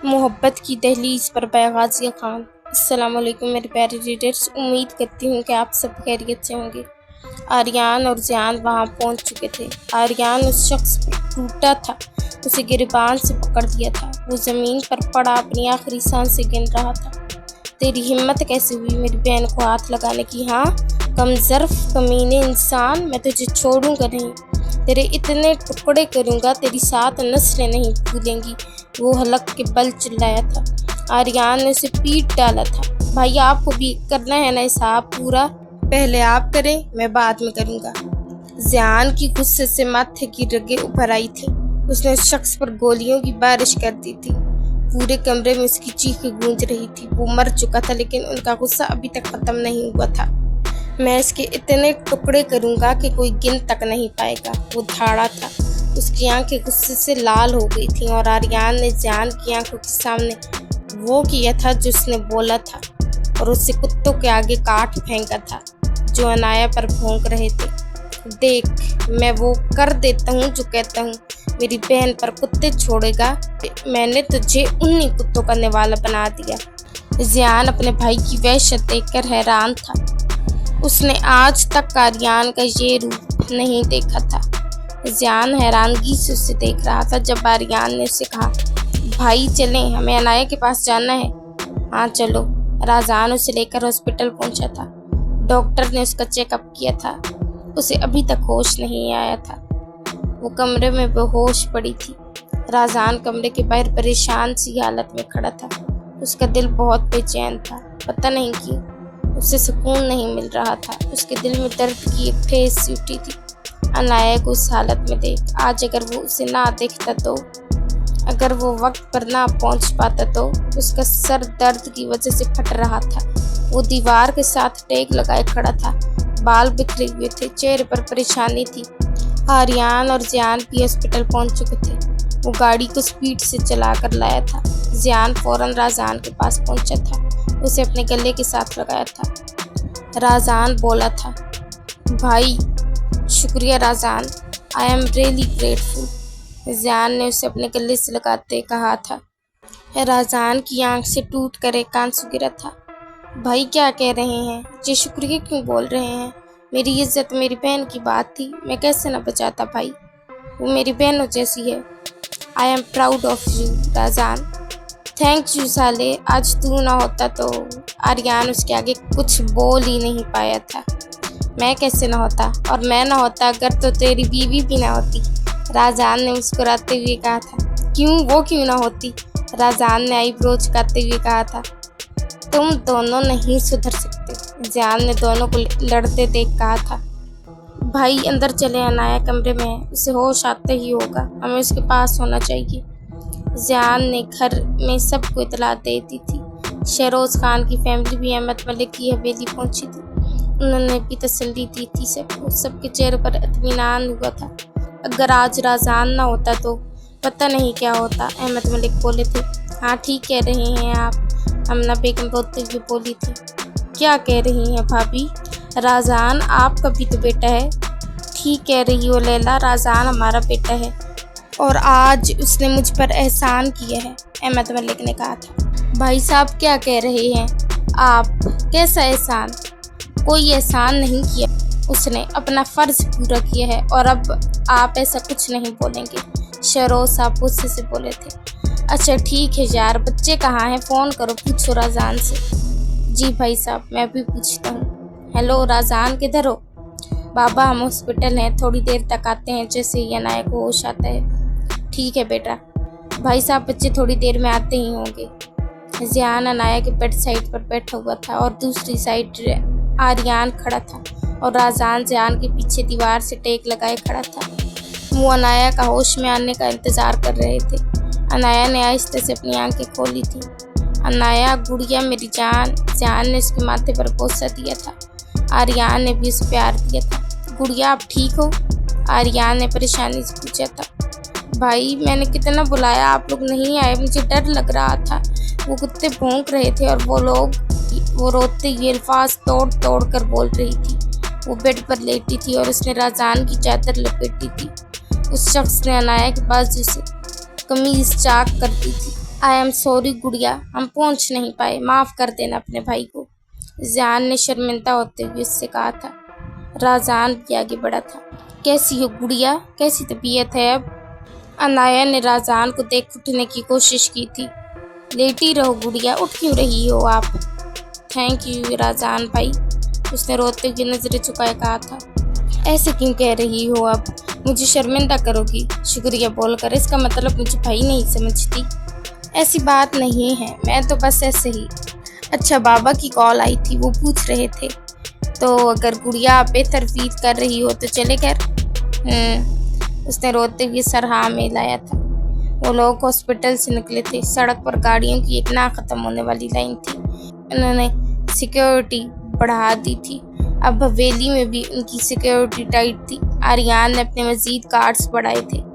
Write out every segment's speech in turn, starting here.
मोहब्बत की दहलीज पर गाज़िया खान। अस्सलाम वालेकुम मेरे प्यारे रीडर्स, उम्मीद करती हूँ कि आप सब खैरियत से होंगे। आर्यान और ज़ियान वहाँ पहुँच चुके थे। आर्यान उस शख्स पर टूटा था, उसे गिरबान से पकड़ दिया था। वो ज़मीन पर पड़ा अपनी आखिरी सांस से गिन रहा था। तेरी हिम्मत कैसे हुई मेरी बहन को हाथ लगाने की? हाँ कमज़र्फ कमीने इंसान, मैं तुझे छोड़ूंगा नहीं, तेरे इतने टुकड़े करूँगा तेरी 7 नस्लें नहीं भूलेंगी। वो हलक के बल चिल्लाया था। आर्यान ने उसे पीट डाला था। भाई आपको भी करना है ना हिसाब पूरा? पहले आप करें, मैं बाद में करूँगा। ज़ियान की गुस्से से माथे की रगें ऊपर आई थी। उसने उस शख्स पर गोलियों की बारिश कर दी थी। पूरे कमरे में उसकी चीखें गूंज रही थी। वो मर चुका था लेकिन उनका गुस्सा अभी तक खत्म नहीं हुआ था। मैं इसके इतने टुकड़े करूँगा कि कोई गिन तक नहीं पाएगा। वो धाड़ा था। उसकी आंखें गुस्से से लाल हो गई थीं और आर्यान ने ज़ियान की आंखों के सामने वो किया था जो उसने बोला था और उसे कुत्तों के आगे काट फेंका था जो अनाया पर भौंक रहे थे। देख, मैं वो कर देता हूँ जो कहता हूँ। मेरी बहन पर कुत्ते छोड़ेगा, मैंने तुझे उन्हीं कुत्तों का निवाला बना दिया। ज़ियान अपने भाई की वहशत देखकर हैरान था। उसने आज तक आर्यान का ये रूप नहीं देखा था। ज़ियान हैरानगी से उसे देख रहा था जब आर्यान ने उसे कहा, भाई चलें, हमें अनाया के पास जाना है। हाँ चलो। राज़ान उसे लेकर हॉस्पिटल पहुंचा था। डॉक्टर ने उसका चेकअप किया था। उसे अभी तक होश नहीं आया था। वो कमरे में बेहोश पड़ी थी। राज़ान कमरे के बाहर परेशान सी हालत में खड़ा था। उसका दिल बहुत बेचैन था। पता नहीं क्यों उसे सुकून नहीं मिल रहा था। उसके दिल में दर्द की एक ठेस सी उठी थी। अनाया को उस हालत में देख आज अगर वो उसे ना देखता तो, अगर वो वक्त पर ना पहुंच पाता तो। उसका सर दर्द की वजह से फट रहा था। वो दीवार के साथ टेक लगाए खड़ा था। बाल बिखरे हुए थे, चेहरे पर परेशानी थी। आर्यान और ज़ियान भी हॉस्पिटल पहुंच चुके थे। वो गाड़ी को स्पीड से चला कर लाया था। ज़ियान फौरन राज़ान के पास पहुंचा था। उसे अपने गले के साथ लगाया था। राज़ान बोला था, भाई शुक्रिया राज़ान, आई एम रियली ग्रेटफुल। ज़ियान ने उसे अपने गले से लगाते कहा था। राज़ान की आंख से टूट कर एक आंसू गिरा था। भाई क्या कह रहे हैं? ये शुक्रिया क्यों बोल रहे हैं? मेरी इज्जत मेरी बहन की बात थी, मैं कैसे न बचाता भाई? वो मेरी बहनों जैसी है। I am proud of you राज़ान। थैंक यू साले, आज तू ना होता तो। आर्यान उसके आगे कुछ बोल ही नहीं पाया था। मैं कैसे ना होता? और मैं ना होता अगर तो तेरी बीवी भी ना होती, राज़ान ने मुस्कुराते हुए कहा था। क्यों, वो क्यों ना होती? राज़ान ने आईब्रो झुकाते हुए कहा था। तुम दोनों नहीं सुधर सकते, ज़ियान ने दोनों को लड़ते देख कहा था। भाई अंदर चले, अनाया कमरे में है, उसे होश आते ही होगा, हमें उसके पास होना चाहिए। ज़ियान ने घर में सबको इतला दे दी थी। शहरोज़ खान की फैमिली भी अहमद मलिक की हवेली पहुंची थी। उन्होंने भी तसल्ली दी थी सबको। सबके चेहरे पर इत्मीनान हुआ था। अगर आज राज़ान ना होता तो पता नहीं क्या होता, अहमद मलिक बोले थे। हाँ ठीक कह रहे हैं आप, अमना बेगम रोते हुए बोली थी। क्या कह रही हैं भाभी? राज़ान आपका भी तो बेटा है। ठीक कह रही हो लैला, राज़ान हमारा बेटा है और आज उसने मुझ पर एहसान किया है, अहमद मलिक ने कहा था। भाई साहब क्या कह रहे हैं आप? कैसा एहसान? कोई एहसान नहीं किया, उसने अपना फ़र्ज़ पूरा किया है और अब आप ऐसा कुछ नहीं बोलेंगे, शरोज़ साहब गुस्से से बोले थे। अच्छा ठीक है यार, बच्चे कहाँ हैं? फ़ोन करो, पूछो राज़ान से। जी भाई साहब, मैं भी पूछता हूँ। हेलो राज़ान, किधर हो? बाबा हम हॉस्पिटल हैं, थोड़ी देर तक आते हैं, जैसे ही अनाया को होश आता है। ठीक है बेटा। भाई साहब बच्चे थोड़ी देर में आते ही होंगे। ज़ियान अनाया के बेड साइड पर बैठा हुआ था और दूसरी साइड आर्यान खड़ा था और राज़ान ज़ियान के पीछे दीवार से टेक लगाए खड़ा था। वो अनाया का होश में आने का इंतज़ार कर रहे थे। अनाया ने आहिस्ते से अपनी आंखें खोली थी। अनाया गुड़िया मेरी जान, ज़ियान ने उसके माथे पर बोसा दिया था। आर्यान ने भी उसे प्यार दिया था। गुड़िया आप ठीक हो? आर्यान ने परेशानी से पूछा था। भाई मैंने कितना बुलाया, आप लोग नहीं आए, मुझे डर लग रहा था। वो कुत्ते भौंक रहे थे और वो रोते हुए अल्फाज तोड़ तोड़ कर बोल रही थी। वो बेड पर लेटी थी और उसने राज़ान की चादर लपेटी थी। उस शख्स ने अनाया के पास जिसे कमीज चाक कर दी थी। आई एम सॉरी गुड़िया, हम पहुंच नहीं पाए, माफ़ कर देना अपने भाई को, जियान ने शर्मिंदा होते हुए उससे कहा था। राजान भी आगे बढ़ा था। कैसी हो गुड़िया, कैसी तबीयत है अब? अनाया ने राजान को देख उठने की कोशिश की थी। लेटी रहो गुड़िया, उठ क्यों रही हो आप? थैंक यू राजान भाई, उसने रोते हुए नजरें झुकाए कहा था। ऐसे क्यों कह रही हो अब? मुझे शर्मिंदा करोगी शुक्रिया बोलकर, इसका मतलब मुझे भाई नहीं समझती। ऐसी बात नहीं है, मैं तो बस ऐसे ही। अच्छा बाबा की कॉल आई थी, वो पूछ रहे थे तो अगर गुड़िया आप बेहतर फील कर रही हो तो चले कर। उसने रोते हुए सर हाँ में लाया था। वो लोग हॉस्पिटल से निकले थे। सड़क पर गाड़ियों की एक ना ख़त्म होने वाली लाइन थी। उन्होंने सिक्योरिटी बढ़ा दी थी। अब हवेली में भी उनकी सिक्योरिटी टाइट थी। आर्यन ने अपने मजीद गार्ड्स बढ़ाए थे।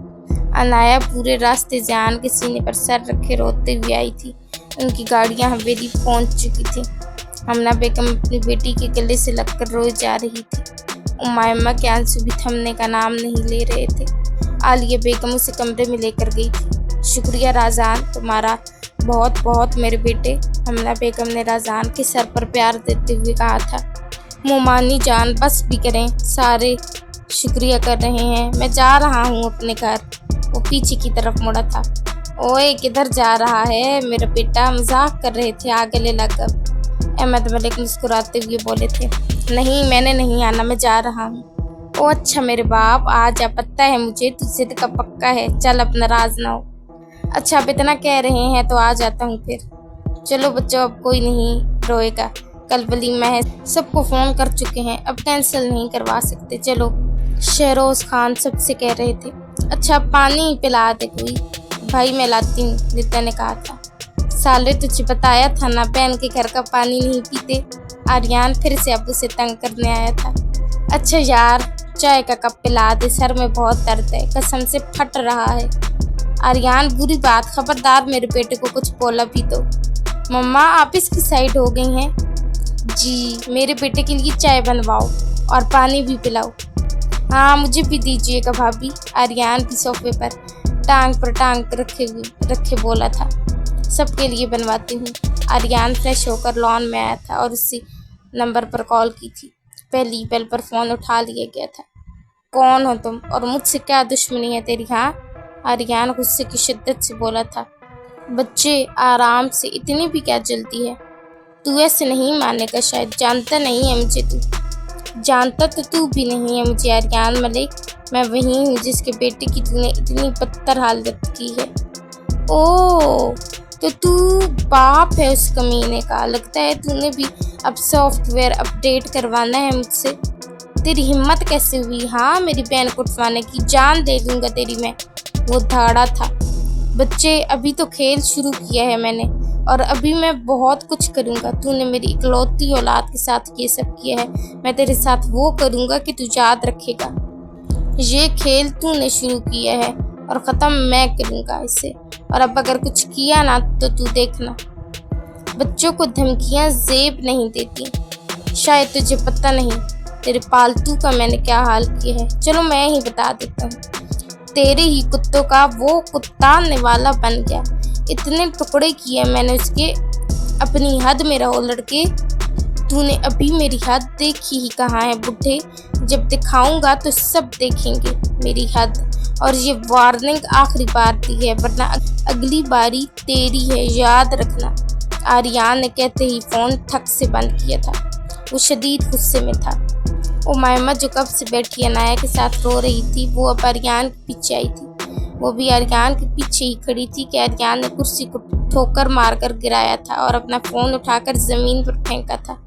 अनाया पूरे रास्ते जियान के सीने पर सर रखे रोते हुए आई थी। उनकी गाड़ियां हवेली पहुंच चुकी थी। हमना बेगम अपनी बेटी के गले से लगकर रोए जा रही थी। उमायमा के आंसू भी थमने का नाम नहीं ले रहे थे। आलिया बेगम उसे कमरे में लेकर गई थी। शुक्रिया राजान तुम्हारा, बहुत बहुत मेरे बेटे, हमना बेगम ने राजान के सर पर प्यार देते हुए कहा था। मोमानी जान बस भी करें, सारे शुक्रिया कर रहे हैं, मैं जा रहा हूँ अपने घर। वो पीछे की तरफ मुड़ा था। ओए किधर जा रहा है मेरा बेटा, मजाक कर रहे थे आगे ले लगकर। अहमद मलिक मुस्कुराते हुए बोले थे। नहीं मैंने नहीं आना, मैं जा रहा हूँ। ओ अच्छा मेरे बाप, आ जा, पता है मुझे तू जिद का पक्का है, चल अब नाराज ना हो। अच्छा आप इतना कह रहे हैं तो आ जाता हूँ फिर। चलो बच्चों अब कोई नहीं रोएगा, कल वलीमा है, सबको फ़ोन कर चुके हैं, अब कैंसिल नहीं करवा सकते, चलो। शहरोज खान सबसे कह रहे थे। अच्छा पानी पिला दे कोई। भाई मैं लाती हूँ, नित्या ने कहा था। साले तुझे बताया था ना बहन के घर का पानी नहीं पीते। आर्यन फिर से अबू से तंग करने आया था। अच्छा यार चाय का कप पिला दे, सर में बहुत दर्द है, कसम से फट रहा है। आर्यन बुरी बात, खबरदार मेरे बेटे को कुछ बोला भी तो। मम्मा आप इसकी साइड हो गई हैं। जी मेरे बेटे के लिए चाय बनवाओ और पानी भी पिलाओ। हाँ मुझे भी दीजिएगा भाभी। आर्यन भी सोफे पर टांग रखे बोला था। सबके लिए बनवाती हूँ। आर्यन फ्रेश होकर लॉन में आया था और उसी नंबर पर कॉल की थी। पहली बेल पर फ़ोन उठा लिया गया था। कौन हो तुम और मुझसे क्या दुश्मनी है तेरी? हाँ आर्यन गुस्से की शिद्दत से बोला था। बच्चे आराम से, इतनी भी क्या जल्दी है? तू ऐसे नहीं मानेगा शायद, जानता नहीं है मुझे तू। जानता तो तू भी नहीं है मुझे आर्यन मलिक, मैं वही हूँ जिसके बेटे की तूने इतनी बदतर हालत की है। ओह तो तू बाप है उस कमीने का, लगता है तूने भी अब सॉफ्टवेयर अपडेट करवाना है मुझसे। तेरी हिम्मत कैसे हुई हाँ मेरी बहन को उठवाने की, जान दे दूंगा तेरी मैं। वो धाड़ा था। बच्चे अभी तो खेल शुरू किया है मैंने और अभी मैं बहुत कुछ करूँगा। तूने मेरी इकलौती औलाद के साथ ये सब किया है, मैं तेरे साथ वो करूँगा कि तू याद रखेगा। ये खेल तूने शुरू किया है और ख़त्म मैं करूँगा इसे, और अब अगर कुछ किया ना तो तू देखना। बच्चों को धमकियाँ ज़ेब नहीं देती, शायद तुझे पता नहीं तेरे पालतू का मैंने क्या हाल किया है। चलो मैं ही बता देता हूँ। तेरे ही कुत्तों का वो कुत्ता निवाला बन गया, इतने टुकड़े किए मैंने उसके। अपनी हद में रहो लड़के, तूने अभी मेरी हद देखी ही कहाँ है बुढ़े, जब दिखाऊंगा तो सब देखेंगे मेरी हद। और ये वार्निंग आखिरी बार दी है वरना अगली बारी तेरी है, याद रखना। आर्यन ने कहते ही फ़ोन ठक से बंद किया था। वो शदीद गुस्से में था। उमायमा जो कब से बैठी अनाया के साथ रो रही थी, वो अब आर्यन के पीछे आई थी। वो भी आर्यन के पीछे ही खड़ी थी कि आर्यन ने कुर्सी को ठोकर मारकर गिराया था और अपना फ़ोन उठाकर ज़मीन पर फेंका था।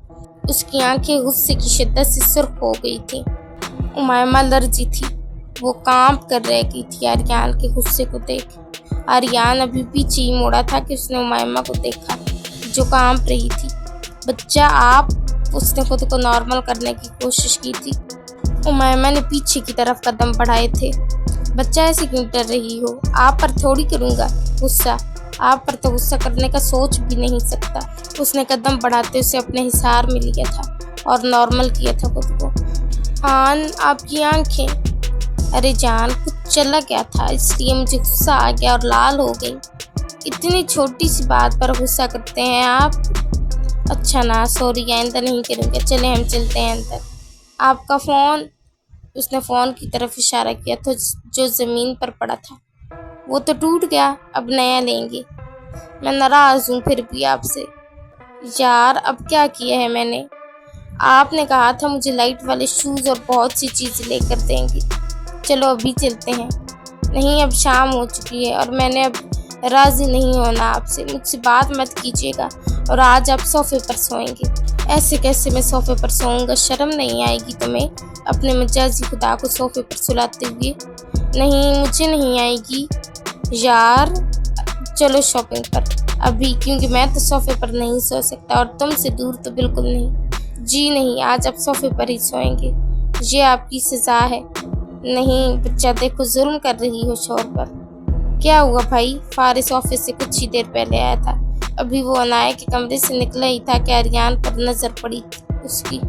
उसकी आंखें गुस्से की शिद्दत से सुर्ख हो गई थी। उमायमा लर्जी थी, वो कांप कर रह गई थी आर्यन के गुस्से को देख। आर्यन अभी पीछे ही मुड़ा था कि उसने उमायमा को देखा जो कांप रही थी। बच्चा आप, उसने खुद को नॉर्मल करने की कोशिश की थी। उमायमा ने पीछे की तरफ कदम बढ़ाए थे। बच्चा ऐसे क्यों डर रही हो? आप पर थोड़ी करूँगा गुस्सा, आप पर तो गुस्सा करने का सोच भी नहीं सकता। उसने कदम बढ़ाते उसे अपने हिसार में लिया था और नॉर्मल किया था खुद को। आन आपकी आंखें, अरे जान कुछ चला गया था इसलिए मुझे गुस्सा आ गया और लाल हो गई। इतनी छोटी सी बात पर गुस्सा करते हैं आप। अच्छा ना, सॉरी आइंदा नहीं करूँगा, चले हम चलते हैं अंदर। आपका फ़ोन। उसने फ़ोन की तरफ इशारा किया तो जो ज़मीन पर पड़ा था। वो तो टूट गया, अब नया लेंगे। मैं नाराज़ हूँ फिर भी आपसे। यार अब क्या किया है मैंने? आपने कहा था मुझे लाइट वाले शूज़ और बहुत सी चीज़ें लेकर देंगे। चलो अभी चलते हैं। नहीं, अब शाम हो चुकी है और मैंने अब राज़ी नहीं होना आपसे। मुझसे बात मत कीजिएगा और आज आप सोफ़े पर सोएंगे। ऐसे कैसे मैं सोफ़े पर सोऊंगा? शर्म नहीं आएगी तुम्हें अपने मजाजी खुदा को सोफ़े पर सुलाते हुए? नहीं, मुझे नहीं आएगी यार। चलो शॉपिंग पर अभी, क्योंकि मैं तो सोफ़े पर नहीं सो सकता और तुमसे दूर तो बिल्कुल नहीं। जी नहीं, आज आप सोफ़े पर ही सोएंगे। ये आपकी सज़ा है। नहीं बच्चा, देखो जुल्म कर रही हो शोर पर। क्या हुआ भाई? फारिस ऑफिस से कुछ ही देर पहले आया था। अभी वो अनाया के कमरे से निकला ही था कि आर्यन पर नजर पड़ी उसकी।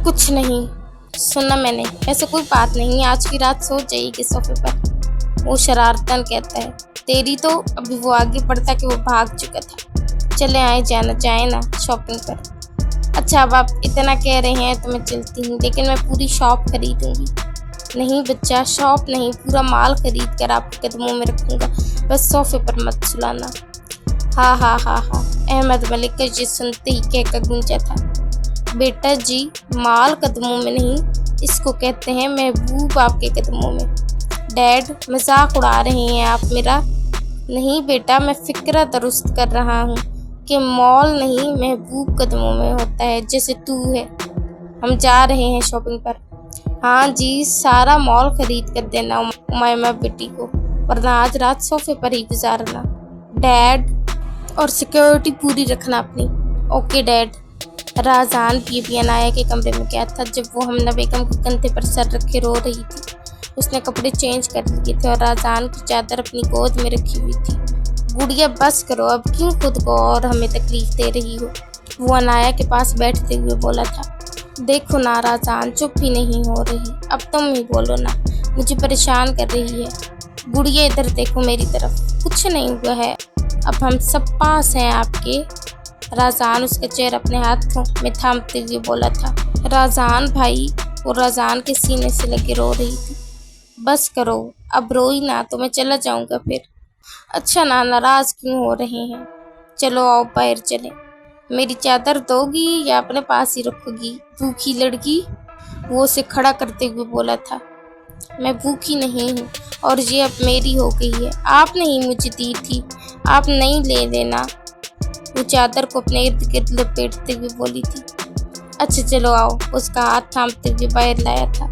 कुछ नहीं सुना मैंने, ऐसे कोई बात नहीं। आज की रात सो जाएगी सोफे पर, वो शरारतन कहता है। तेरी तो अभी वो आगे बढ़ता कि वो भाग चुका था। चले आए जाए ना शॉपिंग पर। अच्छा अब आप इतना कह रहे हैं तो मैं चलती हूँ, लेकिन मैं पूरी शॉप खरीदूंगी। नहीं बच्चा, शॉप नहीं, पूरा माल खरीद कर आपके कदमों में रखूंगा, बस सोफे पर मत सुलाना। हाँ हाँ हाँ हाँ, अहमद मलिक का ये सुनते ही कहकर गूंजा था। बेटा जी, माल कदमों में नहीं, इसको कहते हैं महबूब आपके कदमों में। डैड, मजाक उड़ा रहे हैं आप मेरा? नहीं बेटा, मैं फिक्रा दुरुस्त कर रहा हूँ कि मॉल नहीं, महबूब कदमों में होता है, जैसे तू है। हम जा रहे हैं शॉपिंग पर। हाँ जी, सारा मॉल खरीद कर देना उमैमा बेटी को, वरना आज रात सोफे पर ही गुजारना। डैड, और सिक्योरिटी पूरी रखना अपनी। Okay dad. राजान भी अनाया के कमरे में गया था जब वो हमना बेगम के कंधे पर सर रखे रो रही थी। उसने कपड़े चेंज कर लिए थे और राजान की चादर अपनी गोद में रखी हुई थी। गुड़िया बस करो, अब क्यों खुद को और हमें तकलीफ दे रही हो? वो अनाया के पास बैठते हुए बोला था। देखो ना राजान, चुप ही नहीं हो रही, अब तुम ही बोलो ना, मुझे परेशान कर रही है। गुड़िया इधर देखो मेरी तरफ, कुछ नहीं हुआ है, अब हम सब पास हैं आपके। राजान उसका चेहरा अपने हाथों में थामते हुए बोला था। राजान भाई, वो राजान के सीने से लगे रो रही थी। बस करो, अब रोई ना तो मैं चला जाऊंगा फिर। अच्छा ना, नाराज क्यों हो रहे हैं? चलो आओ बाहर चलें। मेरी चादर दोगी या अपने पास ही रखोगी, भूखी लड़की? वो उसे खड़ा करते हुए बोला था। मैं भूखी नहीं हूँ और ये अब मेरी हो गई है, आपने ही मुझे दी थी, आप नहीं ले लेना। वो चादर को अपने इर्द गिर्द लपेटते हुए बोली थी। अच्छा चलो आओ, उसका हाथ थामते हुए बाहर लाया था।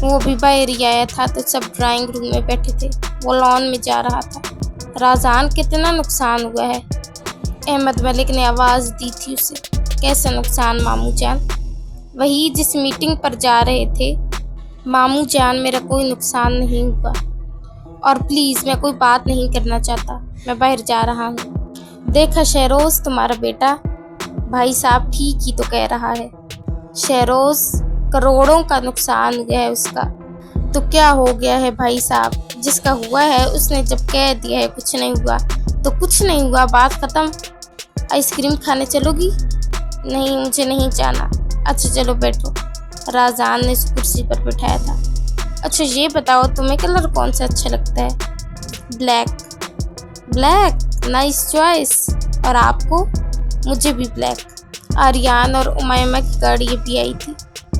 वो भी बाहर ही आया था तो सब ड्राइंग रूम में बैठे थे। वो लॉन में जा रहा था। राजान, कितना नुकसान हुआ है? अहमद मलिक ने आवाज़ दी थी उसे। कैसा नुकसान मामू जान? वही जिस मीटिंग पर जा रहे थे। मामू जान, मेरा कोई नुकसान नहीं हुआ और प्लीज़ मैं कोई बात नहीं करना चाहता, मैं बाहर जा रहा हूँ। देखा शहरोज़, तुम्हारा बेटा भाई साहब ठीक ही तो कह रहा है। शहरोज़, करोड़ों का नुकसान हुआ है उसका। तो क्या हो गया है भाई साहब? जिसका हुआ है उसने जब कह दिया है कुछ नहीं हुआ तो कुछ नहीं हुआ, बात ख़त्म। आइसक्रीम खाने चलोगी? नहीं, मुझे नहीं जाना। अच्छा चलो बैठो। राजान ने उस कुर्सी पर बिठाया था। अच्छा ये बताओ, तुम्हें कलर कौन सा अच्छा लगता है? ब्लैक। Black, nice choice. और आपको? मुझे भी ब्लैक। आर्यन और उमैमा की गाड़ी भी आई थी।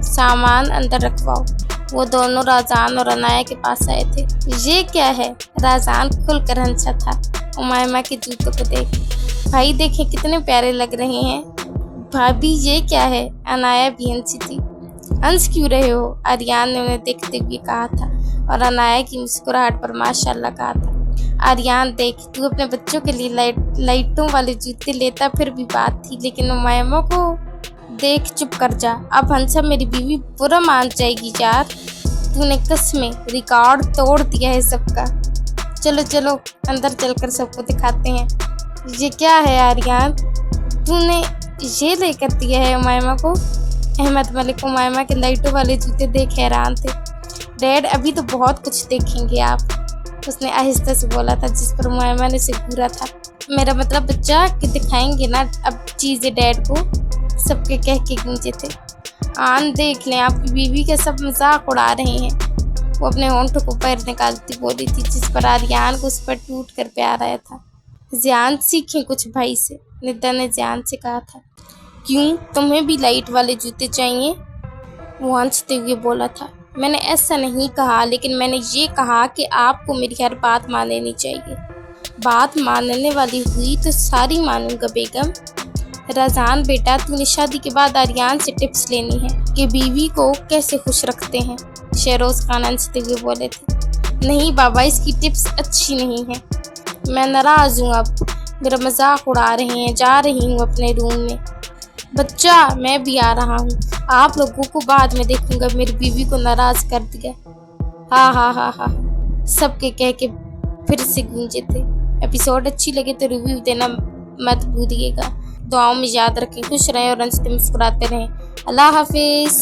सामान अंदर रखवाओ। वो दोनों राजान और अनाया के पास आए थे। ये क्या है? राजान खुलकर हंसा था उमैमा के जूतों को देख। भाई देखे कितने प्यारे लग रहे हैं। भाभी ये क्या है? अनाया भी हंसी थी। हंस क्यों रहे हो? आर्यन ने उन्हें देखते हुए कहा था और अनाया की मुस्कुराहट पर माशाल्लाह कहा था। आर्यन देख, तू अपने बच्चों के लिए लाइटों वाले जूते लेता फिर भी बात थी, लेकिन उमैमा को देख चुप कर जा। अब हंसा मेरी बीवी बुरा मान जाएगी यार। तूने कसमें रिकॉर्ड तोड़ दिया है सबका। चलो चलो अंदर चलकर सबको दिखाते हैं। ये क्या है आर्यन, तूने ये लेकर दिया है उमैमा को? अहमद मलिक उमैमा के लाइटों वाले जूते देख हैरान थे। डैड, अभी तो बहुत कुछ देखेंगे आप, उसने आहिस्ता से बोला था, जिस पर उमैमा ने उसे घूरा था। मेरा मतलब बच्चा कि दिखाएंगे ना अब चीज़ें डैड को, सबके कह के गूंजे थे। आन देख लें, आपकी बीवी के सब मजाक उड़ा रहे हैं। वो अपने होंठों को पैर निकालती बोली थी, जिस पर आर्यान को उस पर टूट कर प्यार आया था। ज़ियान सीखें कुछ भाई से, निदा ने ज़ियान से कहा था। क्यों, तुम्हें भी लाइट वाले जूते चाहिए? वो हंसते हुए बोला था। मैंने ऐसा नहीं कहा, लेकिन मैंने ये कहा कि आपको मेरी हर बात मान लेनी चाहिए। बात मानने वाली हुई तो सारी मानूंगा बेगम। रज़ान बेटा, तूने शादी के बाद आर्यान से टिप्स लेनी है कि बीवी को कैसे खुश रखते हैं। शेरोज खान हंसते हुए बोले थे। नहीं बाबा, इसकी टिप्स अच्छी नहीं है। मैं नाराज़ हूँ, अब मेरा मजाक उड़ा रहे हैं। जा रही हूँ अपने रूम में। बच्चा, मैं भी आ रहा हूँ। आप लोगों को बाद में देखूंगा। मेरी बीवी को नाराज कर दिया। हाँ हाँ हाँ हाँ, सबके कह के फिर से गूंजे थे। एपिसोड अच्छी लगे तो रिव्यू देना मत भूलिएगा। दुआओं में याद रखें, खुश रहें और हंसते मुस्कुराते रहें। अल्लाह हाफिज।